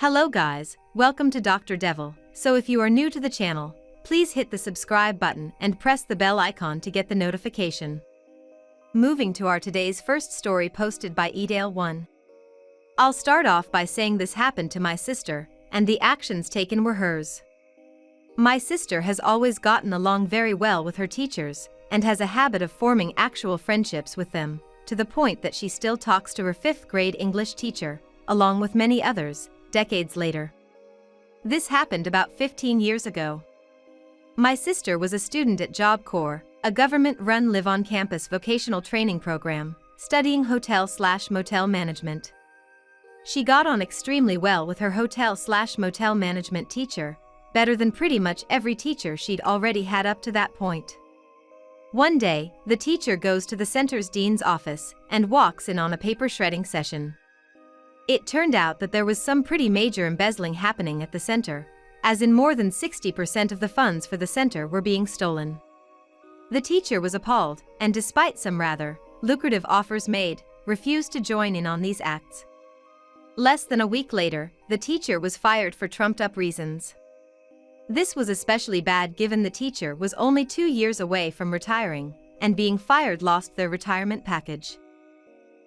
Hello guys, welcome to Dr. Devil. So if you are new to the channel, please hit the subscribe button and press the bell icon to get the notification. Moving to our today's first story posted by Edale1. I'll start off by saying this happened to my sister, and the actions taken were hers. My sister has always gotten along very well with her teachers, and has a habit of forming actual friendships with them, to the point that she still talks to her 5th grade English teacher, along with many others, decades later. This happened about 15 years ago. My sister was a student at Job Corps, a government-run live-on-campus vocational training program, studying hotel/motel management. She got on extremely well with her hotel/motel management teacher, better than pretty much every teacher she'd already had up to that point. One day, the teacher goes to the center's dean's office and walks in on a paper shredding session. It turned out that there was some pretty major embezzling happening at the center, as in more than 60% of the funds for the center were being stolen. The teacher was appalled, and despite some rather lucrative offers made, refused to join in on these acts. Less than a week later, the teacher was fired for trumped-up reasons. This was especially bad given the teacher was only 2 years away from retiring, and being fired lost their retirement package.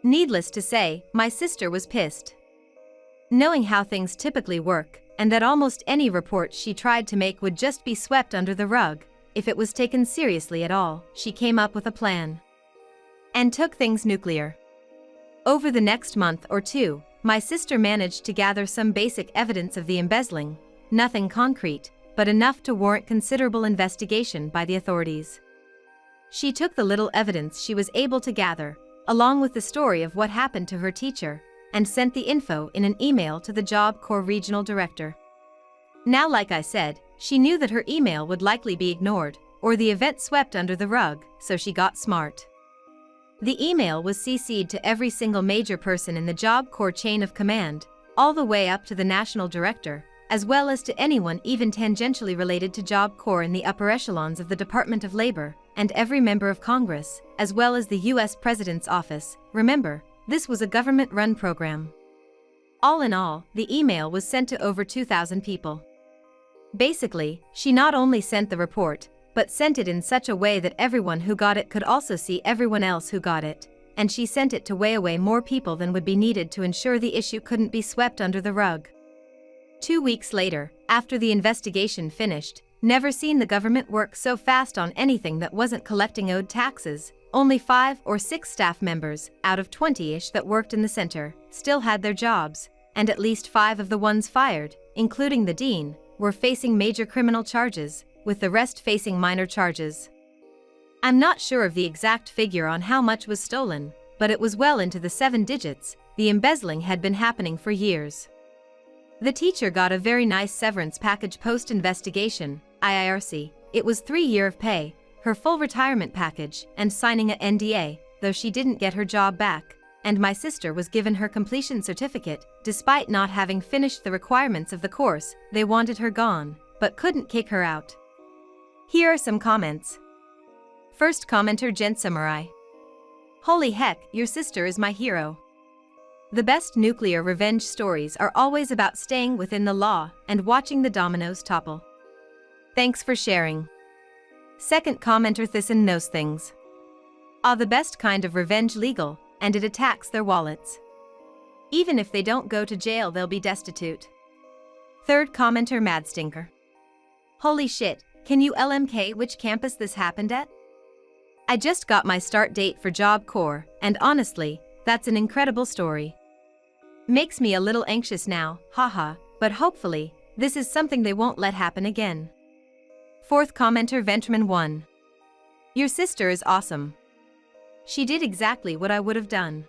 Needless to say, my sister was pissed. Knowing how things typically work, and that almost any report she tried to make would just be swept under the rug, if it was taken seriously at all, she came up with a plan. And took things nuclear. Over the next month or two, my sister managed to gather some basic evidence of the embezzling, nothing concrete, but enough to warrant considerable investigation by the authorities. She took the little evidence she was able to gather, along with the story of what happened to her teacher, and sent the info in an email to the Job Corps regional director. Now, like I said, she knew that her email would likely be ignored, or the event swept under the rug, so she got smart. The email was CC'd to every single major person in the Job Corps chain of command, all the way up to the national director, as well as to anyone even tangentially related to Job Corps in the upper echelons of the Department of Labor, and every member of Congress, as well as the U.S. President's office. Remember, this was a government-run program. All in all, the email was sent to over 2,000 people. Basically, she not only sent the report, but sent it in such a way that everyone who got it could also see everyone else who got it, and she sent it to way more people than would be needed to ensure the issue couldn't be swept under the rug. 2 weeks later, after the investigation finished, never seen the government work so fast on anything that wasn't collecting owed taxes. Only 5 or 6 staff members, out of 20-ish that worked in the center, still had their jobs, and at least 5 of the ones fired, including the dean, were facing major criminal charges, with the rest facing minor charges. I'm not sure of the exact figure on how much was stolen, but it was well into the 7 digits. The embezzling had been happening for years. The teacher got a very nice severance package post-investigation, IIRC. It was 3 years of pay, her full retirement package, and signing a NDA, though she didn't get her job back, and my sister was given her completion certificate. Despite not having finished the requirements of the course, they wanted her gone, but couldn't kick her out. Here are some comments. First commenter Gent Samurai. Holy heck, your sister is my hero. The best nuclear revenge stories are always about staying within the law and watching the dominoes topple. Thanks for sharing. Second commenter Thyssen knows things. The best kind of revenge legal, and it attacks their wallets. Even if they don't go to jail, they'll be destitute. Third commenter Madstinker. Holy shit, can you LMK which campus this happened at? I just got my start date for Job Corps, and honestly, that's an incredible story. Makes me a little anxious now, haha, but hopefully, this is something they won't let happen again. Fourth commenter Ventraman1. Your sister is awesome. She did exactly what I would have done.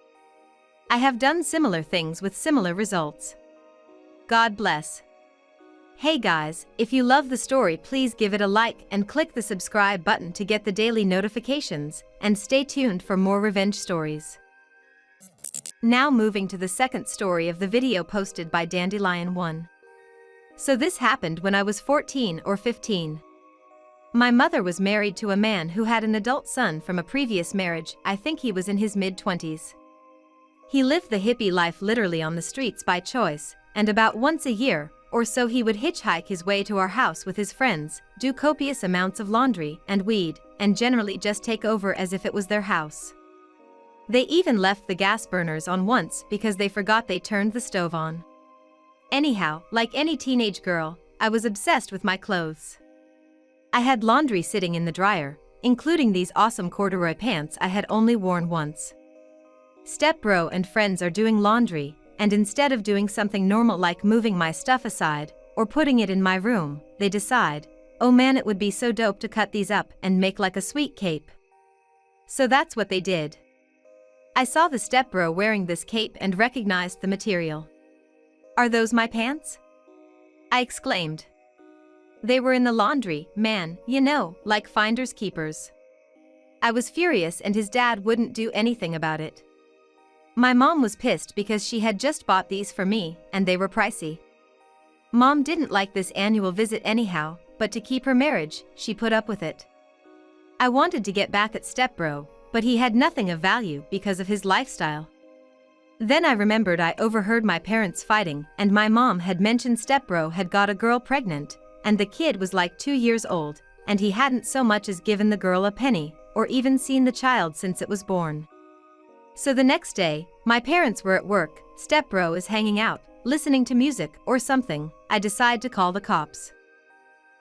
I have done similar things with similar results. God bless. Hey guys, if you love the story, please give it a like and click the subscribe button to get the daily notifications, and stay tuned for more revenge stories. Now moving to the second story of the video posted by Dandelion1. So this happened when I was 14 or 15. My mother was married to a man who had an adult son from a previous marriage. I think he was in his mid-20s. He lived the hippie life literally on the streets by choice, and about once a year or so he would hitchhike his way to our house with his friends, do copious amounts of laundry and weed, and generally just take over as if it was their house. They even left the gas burners on once because they forgot they turned the stove on. Anyhow, like any teenage girl, I was obsessed with my clothes. I had laundry sitting in the dryer, including these awesome corduroy pants I had only worn once. Stepbro and friends are doing laundry, and instead of doing something normal like moving my stuff aside or putting it in my room, they decide, oh man, it would be so dope to cut these up and make like a sweet cape. So that's what they did. I saw the stepbro wearing this cape and recognized the material. Are those my pants? I exclaimed. They were in the laundry, man, you know, like finders keepers. I was furious and his dad wouldn't do anything about it. My mom was pissed because she had just bought these for me, and they were pricey. Mom didn't like this annual visit anyhow, but to keep her marriage, she put up with it. I wanted to get back at stepbro, but he had nothing of value because of his lifestyle. Then I remembered I overheard my parents fighting, and my mom had mentioned stepbro had got a girl pregnant, and the kid was like 2 years old, and he hadn't so much as given the girl a penny, or even seen the child since it was born. So the next day, my parents were at work, stepbro is hanging out, listening to music or something. I decide to call the cops.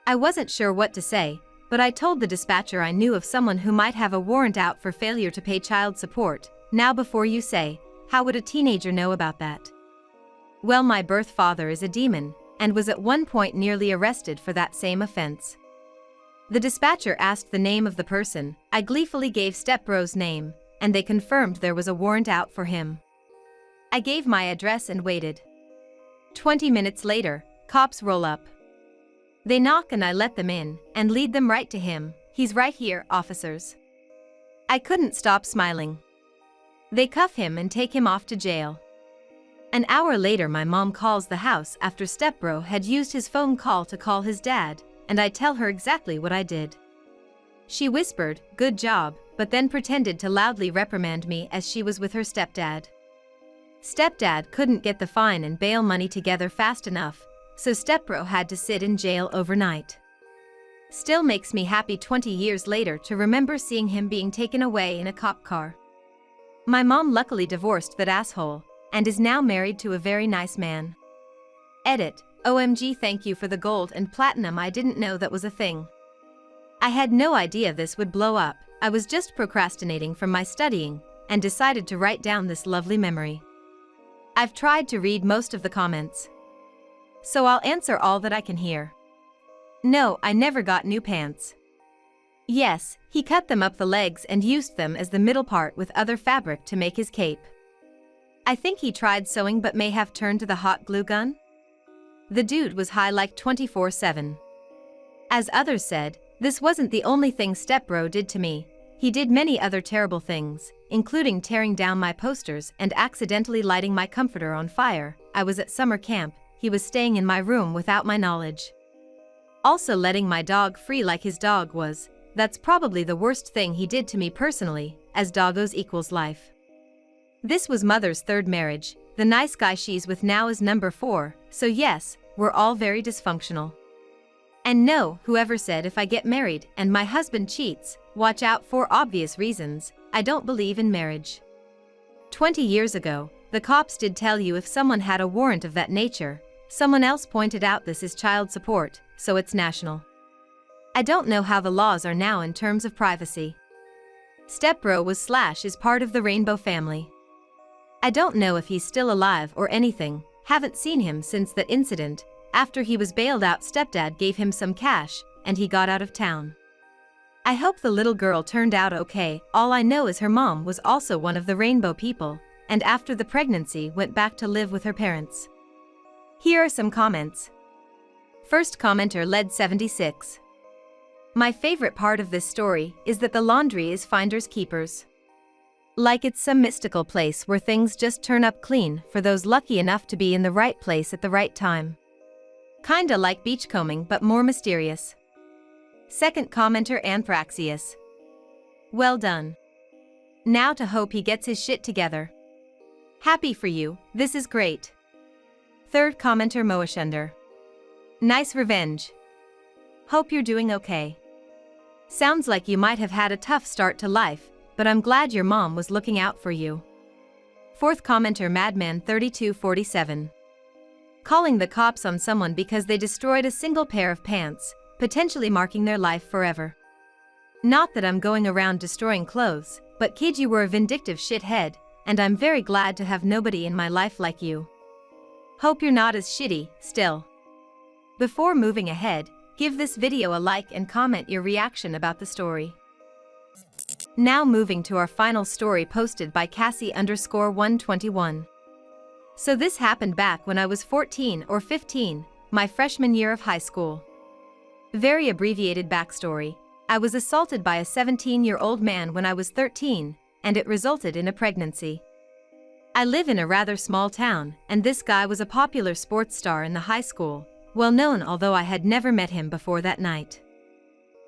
I wasn't sure what to say, but I told the dispatcher I knew of someone who might have a warrant out for failure to pay child support. Now before you say, how would a teenager know about that? Well, my birth father is a demon, and was at one point nearly arrested for that same offense. The dispatcher asked the name of the person. I gleefully gave stepbro's name, and they confirmed there was a warrant out for him. I gave my address and waited. 20 minutes later, cops roll up. They knock and I let them in, and lead them right to him. He's right here, officers. I couldn't stop smiling. They cuff him and take him off to jail. An hour later my mom calls the house after stepbro had used his phone call to call his dad, and I tell her exactly what I did. She whispered, good job, but then pretended to loudly reprimand me as she was with her stepdad. Stepdad couldn't get the fine and bail money together fast enough, so stepbro had to sit in jail overnight. Still makes me happy 20 years later to remember seeing him being taken away in a cop car. My mom luckily divorced that asshole, and is now married to a very nice man. Edit, OMG, thank you for the gold and platinum, I didn't know that was a thing. I had no idea this would blow up. I was just procrastinating from my studying, and decided to write down this lovely memory. I've tried to read most of the comments, so I'll answer all that I can hear. No, I never got new pants. Yes, he cut them up the legs and used them as the middle part with other fabric to make his cape. I think he tried sewing but may have turned to the hot glue gun. The dude was high like 24/7. As others said, this wasn't the only thing stepbro did to me. He did many other terrible things, including tearing down my posters and accidentally lighting my comforter on fire. I was at summer camp, he was staying in my room without my knowledge. Also letting my dog free like his dog was. That's probably the worst thing he did to me personally, as doggos equals life. This was mother's third marriage. The nice guy she's with now is number 4, so yes, we're all very dysfunctional. And no, whoever said if I get married and my husband cheats, watch out for obvious reasons, I don't believe in marriage. 20 years ago, the cops did tell you if someone had a warrant of that nature. Someone else pointed out this is child support, so it's national. I don't know how the laws are now in terms of privacy. Stepbro was / is part of the Rainbow family. I don't know if he's still alive or anything, haven't seen him since that incident. After he was bailed out, stepdad gave him some cash, and he got out of town. I hope the little girl turned out okay. All I know is her mom was also one of the Rainbow people, and after the pregnancy went back to live with her parents. Here are some comments. First commenter Led76. My favorite part of this story is that the laundry is finders keepers. Like it's some mystical place where things just turn up clean for those lucky enough to be in the right place at the right time. Kinda like beachcombing but more mysterious. Second commenter Anthraxius. Well done. Now to hope he gets his shit together. Happy for you, this is great. Third commenter Moashender. Nice revenge. Hope you're doing okay. Sounds like you might have had a tough start to life, but I'm glad your mom was looking out for you. Fourth commenter Madman 3247. Calling the cops on someone because they destroyed a single pair of pants, potentially marking their life forever. Not that I'm going around destroying clothes, but kid, you were a vindictive shithead, and I'm very glad to have nobody in my life like you. Hope you're not as shitty, still. Before moving ahead, give this video a like and comment your reaction about the story. Now moving to our final story posted by Cassie_121. So this happened back when I was 14 or 15, my freshman year of high school. Very abbreviated backstory. I was assaulted by a 17-year-old man when I was 13, and it resulted in a pregnancy. I live in a rather small town, and this guy was a popular sports star in the high school, well known although I had never met him before that night.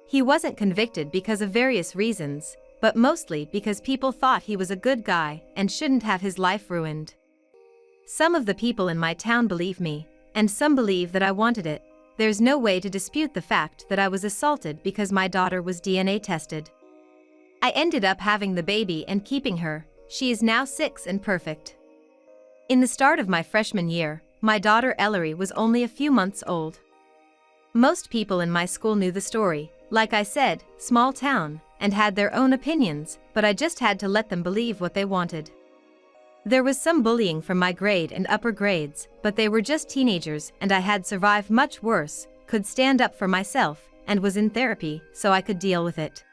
He wasn't convicted because of various reasons, but mostly because people thought he was a good guy and shouldn't have his life ruined. Some of the people in my town believe me, and some believe that I wanted it. There's no way to dispute the fact that I was assaulted because my daughter was DNA tested. I ended up having the baby and keeping her. She is now 6 and perfect. In the start of my freshman year, my daughter Ellery was only a few months old. Most people in my school knew the story, like I said, small town, and had their own opinions, but I just had to let them believe what they wanted. There was some bullying from my grade and upper grades, but they were just teenagers and I had survived much worse, could stand up for myself, and was in therapy, so I could deal with it.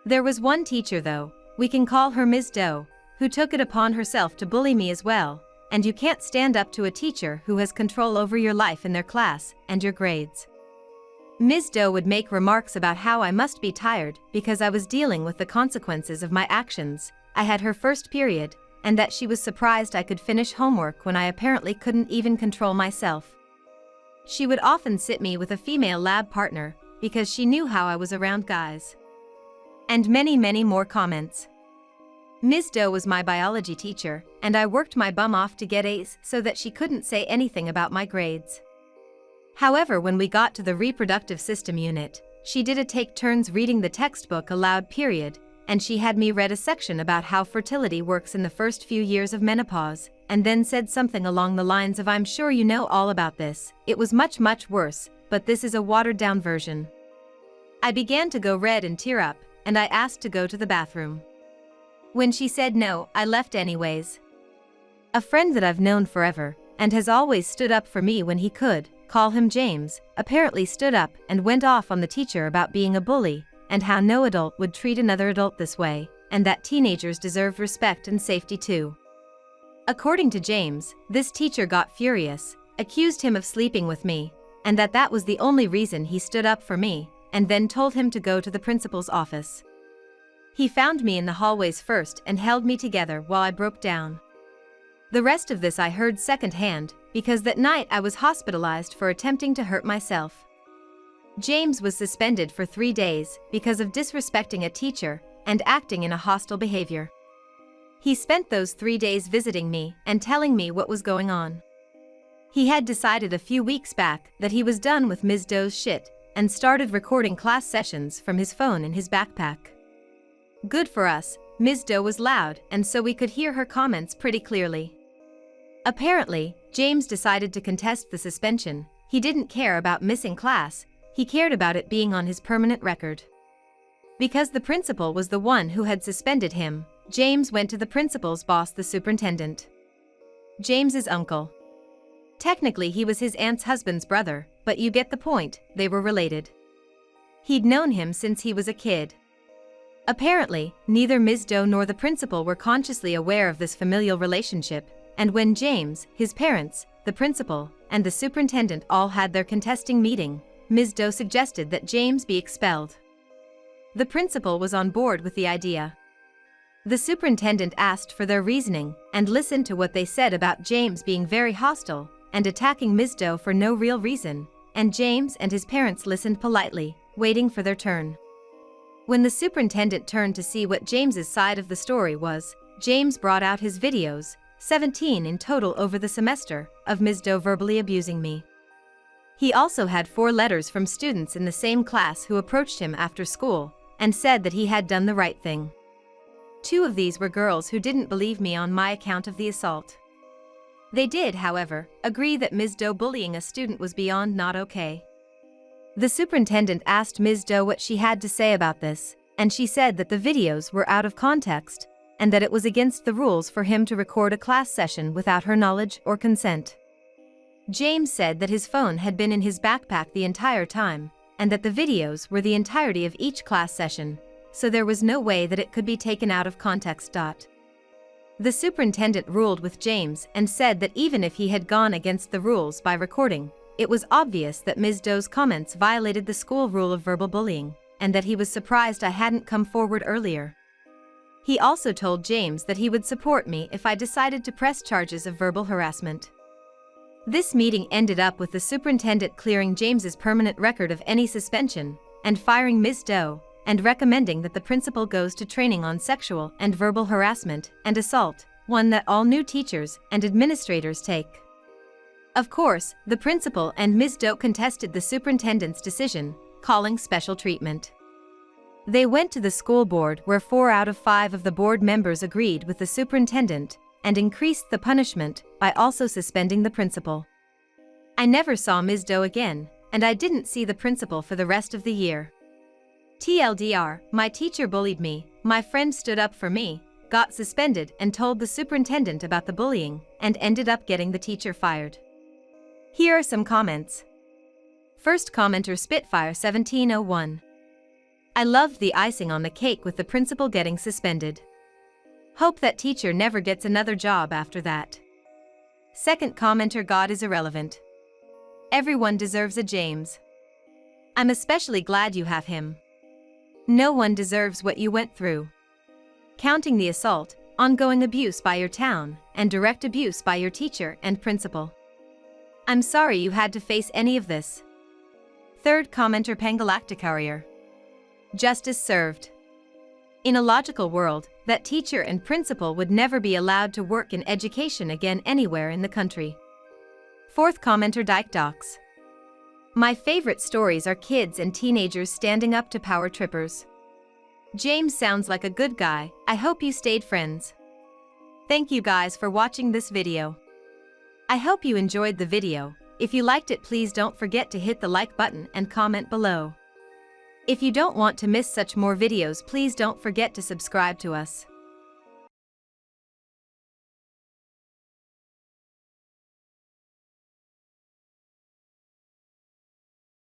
There was one teacher though, we can call her Ms. Doe, who took it upon herself to bully me as well, and you can't stand up to a teacher who has control over your life in their class and your grades. Ms. Doe would make remarks about how I must be tired because I was dealing with the consequences of my actions. I had her first period, and that she was surprised I could finish homework when I apparently couldn't even control myself. She would often sit me with a female lab partner because she knew how I was around guys. And many more comments. Ms. Doe was my biology teacher, and I worked my bum off to get A's so that she couldn't say anything about my grades. However, when we got to the reproductive system unit, she did take turns reading the textbook aloud period, and she had me read a section about how fertility works in the first few years of menopause, and then said something along the lines of "I'm sure you know all about this." It was much worse, but this is a watered-down version. I began to go red and tear up, and I asked to go to the bathroom. When she said no, I left anyways. A friend that I've known forever, and has always stood up for me when he could, call him James, apparently stood up and went off on the teacher about being a bully, and how no adult would treat another adult this way, and that teenagers deserved respect and safety too. According to James, this teacher got furious, accused him of sleeping with me, and that was the only reason he stood up for me, and then told him to go to the principal's office. He found me in the hallways first and held me together while I broke down. The rest of this I heard secondhand, because that night I was hospitalized for attempting to hurt myself. James was suspended for 3 days because of disrespecting a teacher and acting in a hostile behavior. He spent those 3 days visiting me and telling me what was going on. He had decided a few weeks back that he was done with Ms. Doe's shit and started recording class sessions from his phone in his backpack. Good for us, Ms. Doe was loud, and so we could hear her comments pretty clearly. Apparently, James decided to contest the suspension. He didn't care about missing class, he cared about it being on his permanent record. Because the principal was the one who had suspended him, James went to the principal's boss, the superintendent. James's uncle. Technically he was his aunt's husband's brother, but you get the point, they were related. He'd known him since he was a kid. Apparently, neither Ms. Doe nor the principal were consciously aware of this familial relationship, and when James, his parents, the principal, and the superintendent all had their contesting meeting, Ms. Doe suggested that James be expelled. The principal was on board with the idea. The superintendent asked for their reasoning and listened to what they said about James being very hostile and attacking Ms. Doe for no real reason, and James and his parents listened politely, waiting for their turn. When the superintendent turned to see what James's side of the story was, James brought out his videos, 17 in total over the semester, of Ms. Doe verbally abusing me. He also had 4 letters from students in the same class who approached him after school and said that he had done the right thing. 2 of these were girls who didn't believe me on my account of the assault. They did, however, agree that Ms. Doe bullying a student was beyond not okay. The superintendent asked Ms. Doe what she had to say about this, and she said that the videos were out of context and that it was against the rules for him to record a class session without her knowledge or consent. James said that his phone had been in his backpack the entire time, and that the videos were the entirety of each class session, so there was no way that it could be taken out of context. The superintendent ruled with James and said that even if he had gone against the rules by recording, it was obvious that Ms. Doe's comments violated the school rule of verbal bullying, and that he was surprised I hadn't come forward earlier. He also told James that he would support me if I decided to press charges of verbal harassment. This meeting ended up with the superintendent clearing James's permanent record of any suspension and firing Ms. Doe, and recommending that the principal goes to training on sexual and verbal harassment and assault, one that all new teachers and administrators take. Of course, the principal and Ms. Doe contested the superintendent's decision, calling special treatment. They went to the school board where 4 out of 5 of the board members agreed with the superintendent and increased the punishment by also suspending the principal. I never saw Ms. Doe again, and I didn't see the principal for the rest of the year. TLDR, my teacher bullied me, my friend stood up for me, got suspended and told the superintendent about the bullying, and ended up getting the teacher fired. Here are some comments. First commenter Spitfire 1701. I loved the icing on the cake with the principal getting suspended. Hope that teacher never gets another job after that. Second commenter God is irrelevant. Everyone deserves a James. I'm especially glad you have him. No one deserves what you went through. Counting the assault, ongoing abuse by your town, and direct abuse by your teacher and principal. I'm sorry you had to face any of this. Third commenter Pangalacticarier. Justice served. In a logical world, that teacher and principal would never be allowed to work in education again anywhere in the country. Fourth commenter Dyke Docs. My favorite stories are kids and teenagers standing up to power trippers. James sounds like a good guy. I hope you stayed friends. Thank you guys for watching this video. I hope you enjoyed the video. If you liked it, please don't forget to hit the like button and comment below. If you don't want to miss such more videos, please don't forget to subscribe to us.